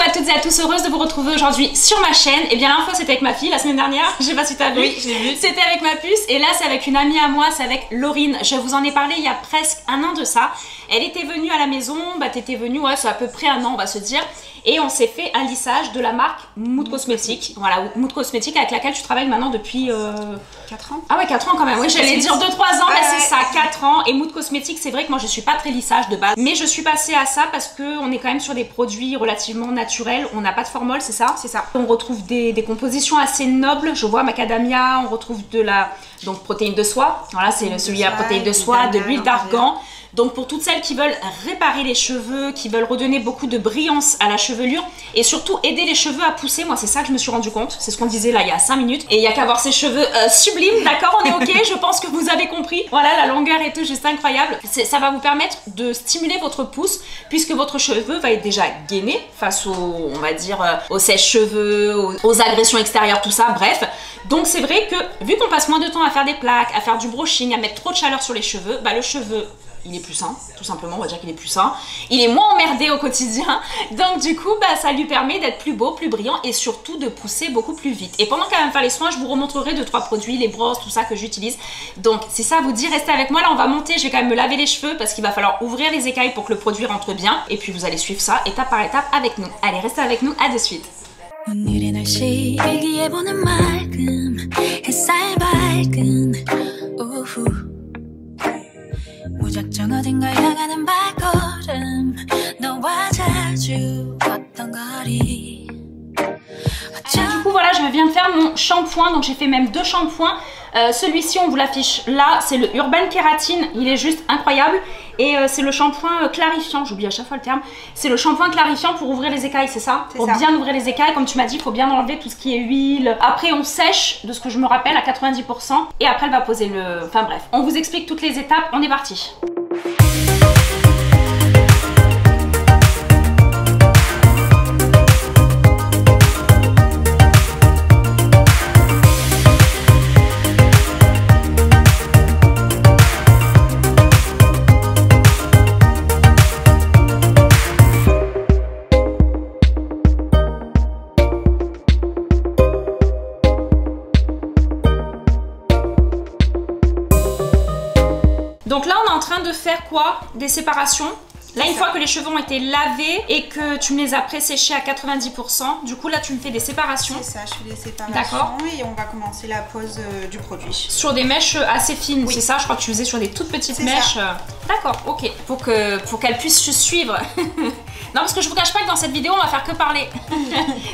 à toutes et à tous, heureuse de vous retrouver aujourd'hui sur ma chaîne. Et bien l'info c'était avec ma fille la semaine dernière, je sais pas si t'as vu. Oui, j'ai vu. C'était avec ma puce et là c'est avec une amie à moi, c'est avec Laurine. Je vous en ai parlé il y a presque un an de ça. Elle était venue à la maison, bah t'étais venue, ouais c'est à peu près un an on va se dire. Et on s'est fait un lissage de la marque Mood Cosmétique. Voilà, Mood Cosmétique avec laquelle tu travailles maintenant depuis... 4 ans. Ah ouais, 4 ans quand même, oui j'allais dire 2-3 ans, mais c'est ça, 4 ans. Et Mood Cosmétique, c'est vrai que moi je suis pas très lissage de base, mais je suis passée à ça parce qu'on est quand même sur des produits relativement naturels, on n'a pas de formol, c'est ça? C'est ça. On retrouve des compositions assez nobles, je vois macadamia, on retrouve de la protéine de soie, voilà c'est celui à protéine de soie, de l'huile d'argan. Donc pour toutes celles qui veulent réparer les cheveux, qui veulent redonner beaucoup de brillance à la chevelure et surtout aider les cheveux à pousser, moi c'est ça que je me suis rendu compte, c'est ce qu'on disait là il y a 5 minutes. Et il n'y a qu'à voir ces cheveux sublimes, d'accord, on est ok, je pense que vous avez compris. Voilà, la longueur et tout, juste incroyable. Ça va vous permettre de stimuler votre pousse puisque votre cheveu va être déjà gainé face aux, on va dire, aux sèche-cheveux, aux agressions extérieures, tout ça, bref. Donc c'est vrai que vu qu'on passe moins de temps à faire des plaques, à faire du brushing, à mettre trop de chaleur sur les cheveux, bah le cheveu il est plus sain, tout simplement, on va dire qu'il est plus sain. Il est moins emmerdé au quotidien, donc du coup, bah, ça lui permet d'être plus beau, plus brillant et surtout de pousser beaucoup plus vite. Et pendant qu'elle va me faire les soins, je vous remontrerai 2-3 produits, les brosses, tout ça que j'utilise. Donc c'est ça, vous dit, restez avec moi, là on va monter, je vais quand même me laver les cheveux parce qu'il va falloir ouvrir les écailles pour que le produit rentre bien. Et puis vous allez suivre ça étape par étape avec nous. Allez, restez avec nous, à de suite. 무작정 어딘가 향하는 발걸음 너와 자주 걷던 거리. Du coup voilà, je viens de faire mon shampoing, donc j'ai fait même 2 shampoings. Celui-ci on vous l'affiche là, c'est le Urban Kératine, il est juste incroyable. Et c'est le shampoing clarifiant, j'oublie à chaque fois le terme. C'est le shampoing clarifiant pour ouvrir les écailles, c'est ça? Pour bien ouvrir les écailles, comme tu m'as dit, il faut bien enlever tout ce qui est huile. Après on sèche, de ce que je me rappelle, à 90%. Et après elle va poser le... Enfin bref, on vous explique toutes les étapes, on est parti. Donc là on est en train de faire quoi? Des séparations. Là une fois que les cheveux ont été lavés et que tu me les as pré-séchés à 90%, du coup là tu me fais des séparations. C'est ça, je fais des séparations. D'accord. Et on va commencer la pose du produit. Sur des mèches assez fines, oui. C'est ça? Je crois que tu faisais sur des toutes petites mèches. D'accord, ok. Pour qu'elle puisse se suivre. Non parce que je vous cache pas que dans cette vidéo on va faire que parler.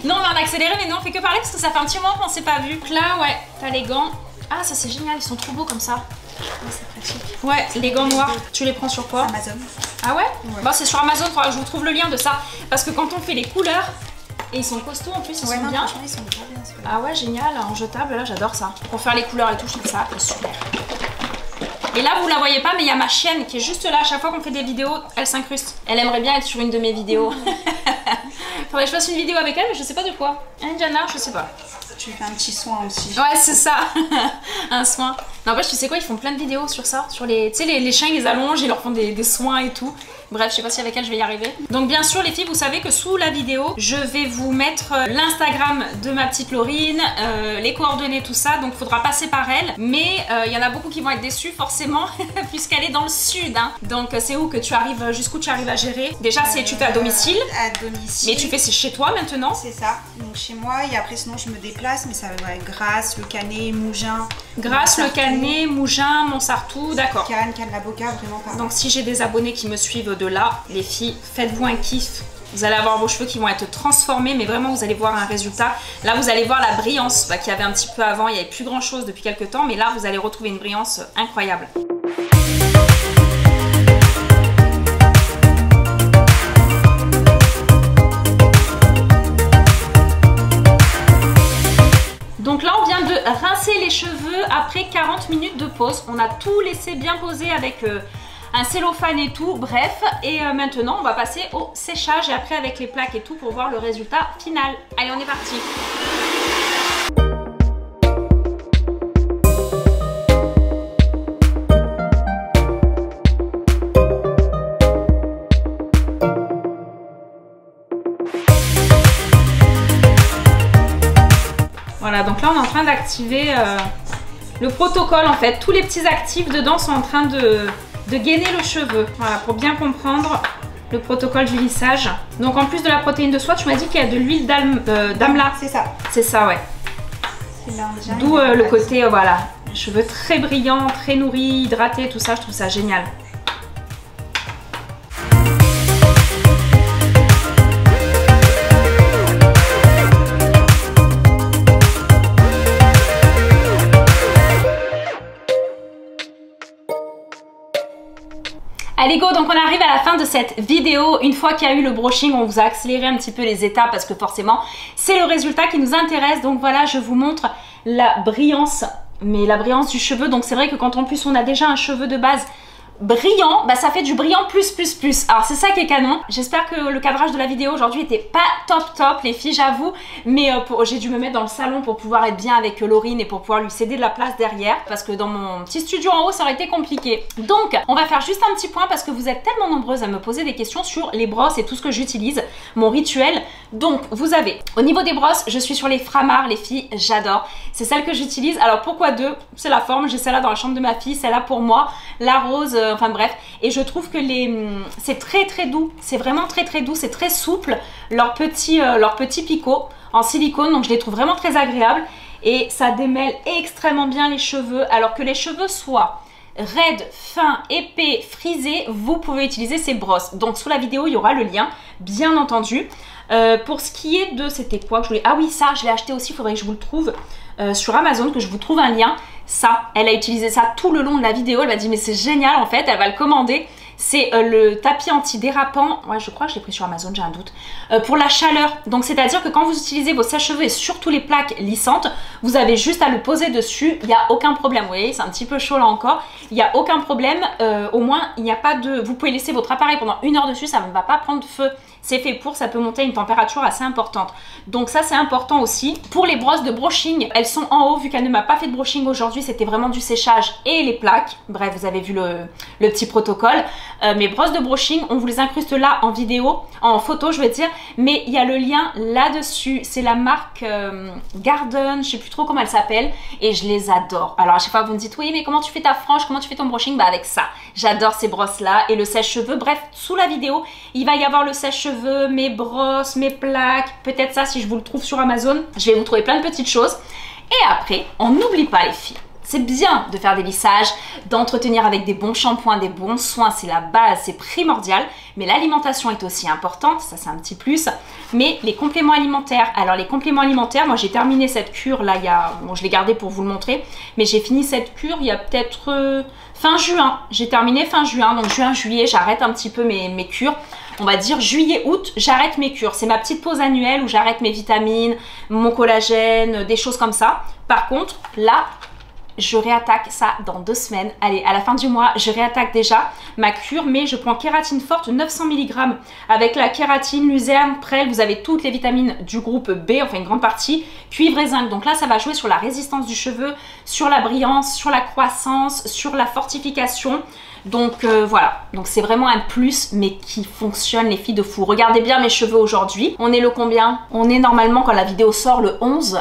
Non on va en accélérer mais non on fait que parler parce que ça fait un petit moment qu'on s'est pas vu. Donc là ouais, t'as les gants. Ah ça c'est génial, ils sont trop beaux comme ça. Ouais, c'est pratique. Ouais, les gants noirs, tu les prends sur quoi? Amazon. Ah ouais, Bon, c'est sur Amazon, faudra que je vous trouve le lien de ça. Parce que quand on fait les couleurs, et ils sont costauds en plus, ils sont bien. Franchement, ils sont bien. Ah ouais, génial, en jetable, là j'adore ça. Pour faire les couleurs et tout, je trouve ça super. Et là, vous la voyez pas, mais il y a ma chienne qui est juste là. À chaque fois qu'on fait des vidéos, elle s'incruste. Elle aimerait bien être sur une de mes vidéos. Faudrait que je fasse une vidéo avec elle, mais je sais pas de quoi. Indiana, je sais pas. Tu fais un petit soin aussi. Ouais, c'est ça. Un soin. N'empêche, tu sais quoi, ils font plein de vidéos sur ça. Sur les, tu sais, les chiens, ils les allongent, ils leur font des soins et tout. Bref, je sais pas si avec elle je vais y arriver. Donc bien sûr les filles, vous savez que sous la vidéo, je vais vous mettre l'Instagram de ma petite Laurine, les coordonnées, tout ça. Donc il faudra passer par elle. Mais il y en a beaucoup qui vont être déçus forcément, puisqu'elle est dans le sud. Hein. Donc c'est où que tu arrives, jusqu'où tu arrives à gérer? Déjà c'est tu fais à domicile. À domicile. Mais tu fais c'est chez toi maintenant? C'est ça. Donc chez moi et après sinon je me déplace, mais ça va être Grasse, Le Canet, Mougins. Grasse, Le Canet, Mougins, Montsartou, d'accord. Cannes, Cannes-la-Boca, vraiment pas. Donc si j'ai des abonnés qui me suivent de là, les filles, faites-vous un kiff. Vous allez avoir vos cheveux qui vont être transformés, mais vraiment vous allez voir un résultat. Là vous allez voir la brillance qu'il y avait un petit peu avant, il n'y avait plus grand chose depuis quelques temps, mais là vous allez retrouver une brillance incroyable. Donc là on vient de rincer les cheveux après 40 minutes de pause. On a tout laissé bien poser avec un cellophane et tout, bref. Et maintenant on va passer au séchage et après avec les plaques et tout pour voir le résultat final. Allez, on est parti. Voilà, donc là on est en train d'activer le protocole en fait. Tous les petits actifs dedans sont en train de gainer le cheveu. Voilà, pour bien comprendre le protocole du lissage. Donc en plus de la protéine de soie, tu m'as dit qu'il y a de l'huile d'amla. C'est ça. C'est ça, ouais. D'où le côté, voilà, cheveux très brillants, très nourris, hydratés, tout ça, je trouve ça génial. Allez go, donc on arrive à la fin de cette vidéo. Une fois qu'il y a eu le brushing, on vous a accéléré un petit peu les étapes parce que forcément c'est le résultat qui nous intéresse. Donc voilà, je vous montre la brillance, mais la brillance du cheveu. Donc c'est vrai que quand en plus on a déjà un cheveu de base brillant, bah ça fait du brillant plus. Alors c'est ça qui est canon. J'espère que le cadrage de la vidéo aujourd'hui était pas top les filles, j'avoue, mais j'ai dû me mettre dans le salon pour pouvoir être bien avec Laurine et pour pouvoir lui céder de la place derrière, parce que dans mon petit studio en haut ça aurait été compliqué. Donc on va faire juste un petit point parce que vous êtes tellement nombreuses à me poser des questions sur les brosses et tout ce que j'utilise, mon rituel. Donc vous avez, au niveau des brosses, je suis sur les Framar les filles, j'adore, c'est celle que j'utilise. Alors pourquoi deux? C'est la forme, j'ai celle-là dans la chambre de ma fille, celle-là pour moi, la rose, enfin bref, et je trouve que c'est très doux, c'est vraiment très doux, c'est très souple, leurs petits picots en silicone, donc je les trouve vraiment très agréables et ça démêle extrêmement bien les cheveux. Alors que les cheveux soient raides, fins, épais, frisés, vous pouvez utiliser ces brosses. Donc sous la vidéo il y aura le lien, bien entendu. Pour ce qui est de, c'était quoi que je voulais, ah oui, ça je l'ai acheté aussi, il faudrait que je vous le trouve sur Amazon, que je vous trouve un lien. Ça, elle a utilisé ça tout le long de la vidéo, elle m'a dit mais c'est génial en fait, elle va le commander. C'est le tapis antidérapant, ouais je crois que je l'ai pris sur Amazon, j'ai un doute, pour la chaleur. Donc c'est à dire que quand vous utilisez vos sèche-cheveux et surtout les plaques lissantes, vous avez juste à le poser dessus, il n'y a aucun problème. Vous voyez, c'est un petit peu chaud là encore, il n'y a aucun problème, au moins il n'y a pas de... Vous pouvez laisser votre appareil pendant 1 heure dessus, ça ne va pas prendre feu. C'est fait pour, ça peut monter à une température assez importante. Donc ça c'est important aussi. Pour les brosses de brushing, elles sont en haut vu qu'elle ne m'a pas fait de brushing aujourd'hui, c'était vraiment du séchage et les plaques. Bref, vous avez vu le petit protocole. Mes brosses de brushing, on vous les incruste là en vidéo, en photo je veux dire, mais il y a le lien là-dessus. C'est la marque Garden, je sais plus trop comment elle s'appelle et je les adore. Alors à chaque fois vous me dites oui mais comment tu fais ta frange, comment tu fais ton brushing? Bah avec ça, j'adore ces brosses là et le sèche-cheveux. Bref, sous la vidéo, il va y avoir le sèche-cheveux, mes brosses, mes plaques, peut-être ça si je vous le trouve sur Amazon. Je vais vous trouver plein de petites choses. Et après, on n'oublie pas les filles. C'est bien de faire des lissages, d'entretenir avec des bons shampoings, des bons soins, c'est la base, c'est primordial. Mais l'alimentation est aussi importante, ça c'est un petit plus. Mais les compléments alimentaires, alors les compléments alimentaires, moi j'ai terminé cette cure là, bon je l'ai gardée pour vous le montrer, mais j'ai fini cette cure il y a peut-être fin juin. J'ai terminé fin juin, donc juin, juillet, j'arrête un petit peu mes cures. On va dire juillet, août, j'arrête mes cures. C'est ma petite pause annuelle où j'arrête mes vitamines, mon collagène, des choses comme ça. Par contre, là, je réattaque ça dans 2 semaines. Allez, à la fin du mois, je réattaque déjà ma cure, mais je prends kératine forte 900 mg avec la kératine, luzerne, prêle. Vous avez toutes les vitamines du groupe B, enfin une grande partie, cuivre et zinc. Donc là, ça va jouer sur la résistance du cheveu, sur la brillance, sur la croissance, sur la fortification. Donc voilà, donc c'est vraiment un plus mais qui fonctionne les filles de fou. Regardez bien mes cheveux aujourd'hui, on est le combien? On est normalement quand la vidéo sort le 11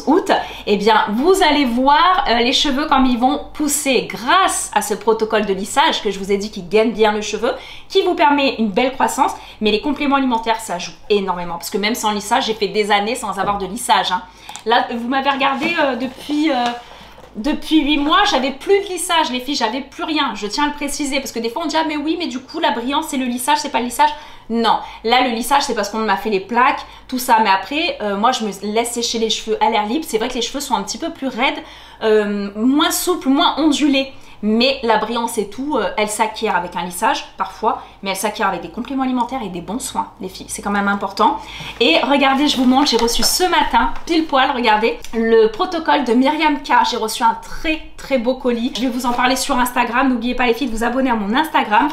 août. Et bien vous allez voir les cheveux comme ils vont pousser grâce à ce protocole de lissage que je vous ai dit qui gaine bien le cheveu, qui vous permet une belle croissance. Mais les compléments alimentaires ça joue énormément parce que même sans lissage, j'ai fait des années sans avoir de lissage hein. Là vous m'avez regardé depuis 8 mois, j'avais plus de lissage les filles, j'avais plus rien, je tiens à le préciser parce que des fois on dit ah mais oui mais du coup la brillance c'est le lissage, c'est pas le lissage. Non, là le lissage c'est parce qu'on m'a fait les plaques, tout ça, mais après moi je me laisse sécher les cheveux à l'air libre. C'est vrai que les cheveux sont un petit peu plus raides, moins souples, moins ondulés. Mais la brillance et tout, elle s'acquiert avec un lissage parfois, mais elle s'acquiert avec des compléments alimentaires et des bons soins, les filles. C'est quand même important. Et regardez, je vous montre, j'ai reçu ce matin, pile poil, regardez, le protocole de Myriam K. J'ai reçu un très beau colis. Je vais vous en parler sur Instagram. N'oubliez pas les filles de vous abonner à mon Instagram.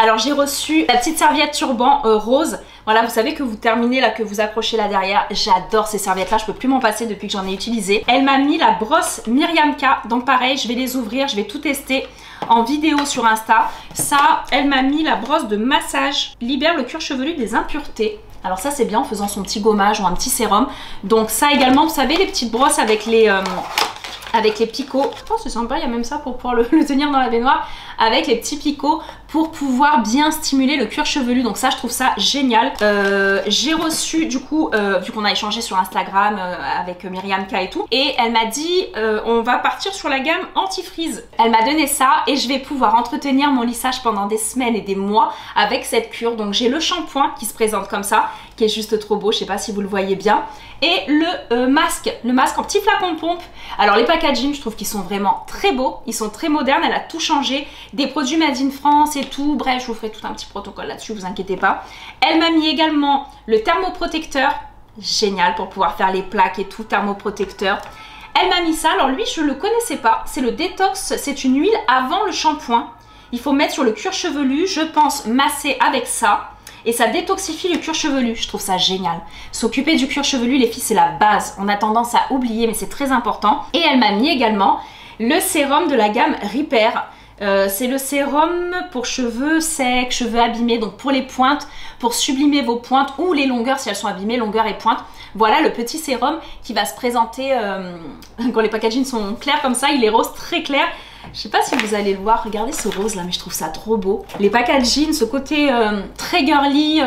Alors j'ai reçu la petite serviette turban rose. Voilà, vous savez que vous terminez là, que vous accrochez là derrière. J'adore ces serviettes là, je peux plus m'en passer depuis que j'en ai utilisé. Elle m'a mis la brosse Myriam K. Donc pareil, je vais les ouvrir, je vais tout tester en vidéo sur Insta. Ça, elle m'a mis la brosse de massage, libère le cuir chevelu des impuretés. Alors ça c'est bien en faisant son petit gommage ou un petit sérum. Donc ça également, vous savez les petites brosses avec les picots. Oh c'est sympa, il y a même ça pour pouvoir le tenir dans la baignoire. Avec les petits picots pour pouvoir bien stimuler le cuir chevelu. Donc ça je trouve ça génial. J'ai reçu du coup, vu qu'on a échangé sur Instagram avec Myriam K et tout. Et elle m'a dit on va partir sur la gamme anti-frise. Elle m'a donné ça et je vais pouvoir entretenir mon lissage pendant des semaines et des mois avec cette cure. Donc j'ai le shampoing qui se présente comme ça, qui est juste trop beau, je sais pas si vous le voyez bien. Et le masque en petit flacon de pompe. Alors les packaging je trouve qu'ils sont vraiment très beaux, ils sont très modernes, elle a tout changé. Des produits made in France et tout, bref je vous ferai tout un petit protocole là-dessus, vous inquiétez pas. Elle m'a mis également le thermoprotecteur, génial pour pouvoir faire les plaques et tout, thermoprotecteur. Elle m'a mis ça, alors lui je le connaissais pas, c'est le détox, c'est une huile avant le shampoing. Il faut mettre sur le cuir chevelu, je pense masser avec ça. Et ça détoxifie le cuir chevelu, je trouve ça génial. S'occuper du cuir chevelu les filles c'est la base, on a tendance à oublier mais c'est très important. Et elle m'a mis également le sérum de la gamme Repair. C'est le sérum pour cheveux secs, cheveux abîmés, donc pour les pointes, pour sublimer vos pointes ou les longueurs si elles sont abîmées, longueur et pointe. Voilà le petit sérum qui va se présenter quand les packagings sont clairs comme ça, il est rose très clair. Je sais pas si vous allez le voir, regardez ce rose là, mais je trouve ça trop beau. Les packaging, ce côté très girly,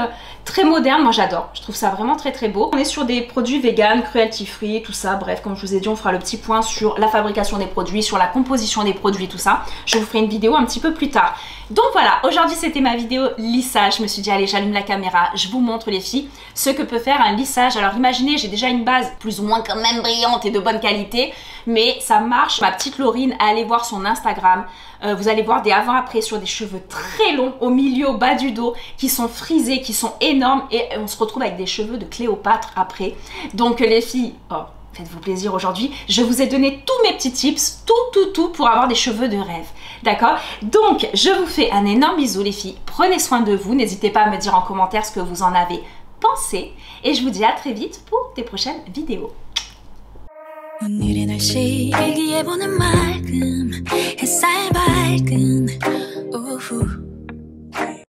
très moderne, moi j'adore. Je trouve ça vraiment très très beau. On est sur des produits vegan, cruelty free, tout ça. Bref, comme je vous ai dit, on fera le petit point sur la fabrication des produits, sur la composition des produits, tout ça. Je vous ferai une vidéo un petit peu plus tard. Donc voilà, aujourd'hui c'était ma vidéo lissage. Je me suis dit allez, j'allume la caméra, je vous montre les filles ce que peut faire un lissage. Alors imaginez, j'ai déjà une base plus ou moins quand même brillante et de bonne qualité, mais ça marche. Ma petite Laurine, allez voir son Instagram. Vous allez voir des avant-après sur des cheveux très longs au milieu, au bas du dos, qui sont frisés, qui sont énormes et on se retrouve avec des cheveux de Cléopâtre après. Donc les filles, oh, faites-vous plaisir aujourd'hui. Je vous ai donné tous mes petits tips, tout pour avoir des cheveux de rêve. D'accord? Donc je vous fais un énorme bisou les filles. Prenez soin de vous. N'hésitez pas à me dire en commentaire ce que vous en avez pensé. Et je vous dis à très vite pour des prochaines vidéos. 오늘의 날씨 일기예보는 맑음 햇살 밝은 오후